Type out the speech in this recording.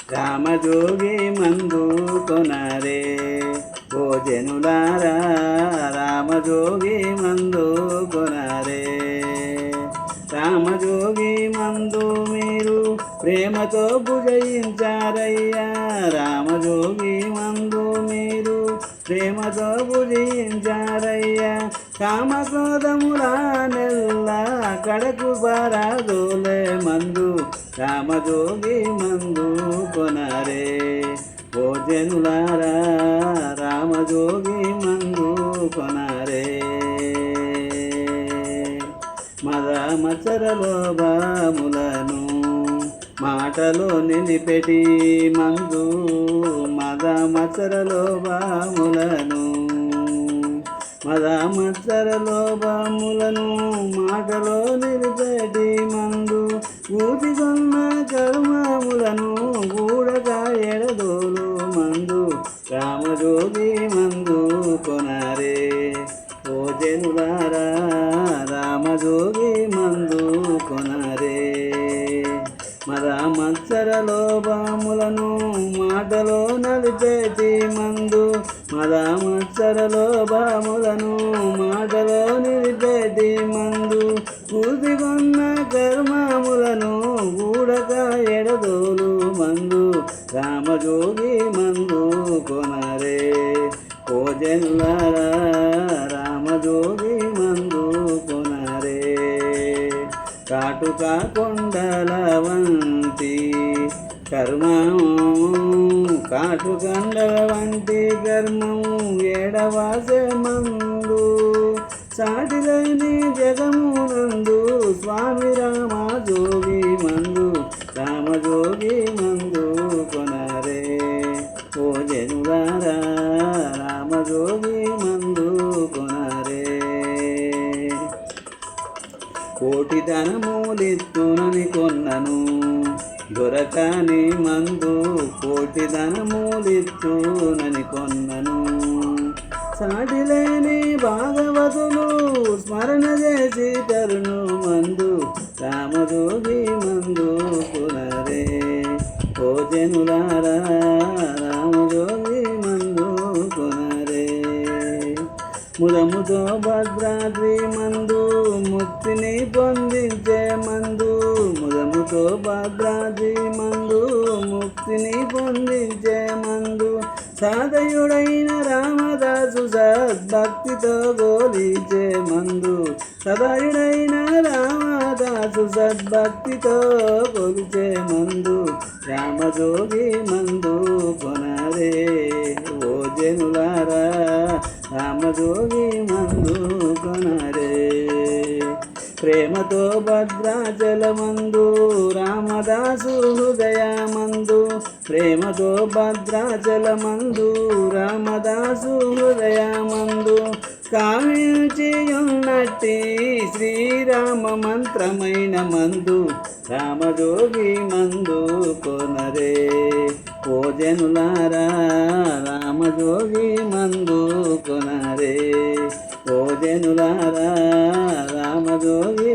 రామజోగి మందు కొనరే ఓ జనులారా రామజోగి మందు కొనరే రామజోగి మందు మీరు ప్రేమతో భుజించారయ్యా రామజోగి మందు మీరు ప్రేమతో భుజించారయ్యా కామక్రోధములా నెల్ల కడకు బారాదోలే మందు రామజోగి మందు కొనరే ఓ జనులారా రామజోగి మందు కొనరే మద మచ్చరలో బాములను మాటలో నిలిపెటి మందు మద మచ్చరలో బాములను మద మచ్చరలో బాములను మాటలో నిలిపెటి మందు ఊతిగొన్న కర్మములను గూడగా ఎడదోలు మందు రామజోగి మందు కొనరే ఓ జనులారా రామజోగి మందు కొనరే మద మత్సరలో బాములను మాటలో నలిపేటి మందు మద మత్సరలో బాములను మాటలో నిలిపేటి మందు కూదిగొన్న కర్మములను గూడక ఎడదోలు మందు రామజోగి మందు కొనరే ఓ జనులారా రామజోగి మందు కొనరే కాటుక కొండల వంటి కర్మము కాటుకండల వంటి కర్మము ఏడవాసే మందు సాటిలేని జగమునందు స్వామి రామజోగి మందు రామజోగి మందు కొనరే ఓ జనులారా రామజోగి మందు కొనరే కోటి ధనమూలిత్తునని కొన్నను దొరకని మందు కోటి ధనమూలిత్తునని కొన్నను సాటిలేని భాగవతులు స్మరణ చేసి తరుణు మందు రామజోగి మందు కొనరే ఓ జనులారా రామజోగి మందు కొనరే ముదముతో భద్రాద్రి మందు ముక్తిని పొందించే మందు ముదముతో భద్రాద్రి మందు ముక్తిని పొందించే మందు సాదయుడైన రామదాసు సద్భక్తితో గోలిచే మందు సదయుడైన రామదాసు సద్భక్తితో గోలిచే మందు రామజోగి మందు కొనరే ఓ జనులారా రామజోగి మందు కొనరే ప్రేమతో భద్రాచలమందు రామదాసు హృదయమందు ప్రేమతో భద్రాచలమందు రామదాసు హృదయమందు కామించియున్నట్టి శ్రీరామ మంత్రమైన మందు రామజోగి మందు కొనరే ఓ జనులారా రామజోగి మందు కొనరే ఓ జనులారా రామజోగి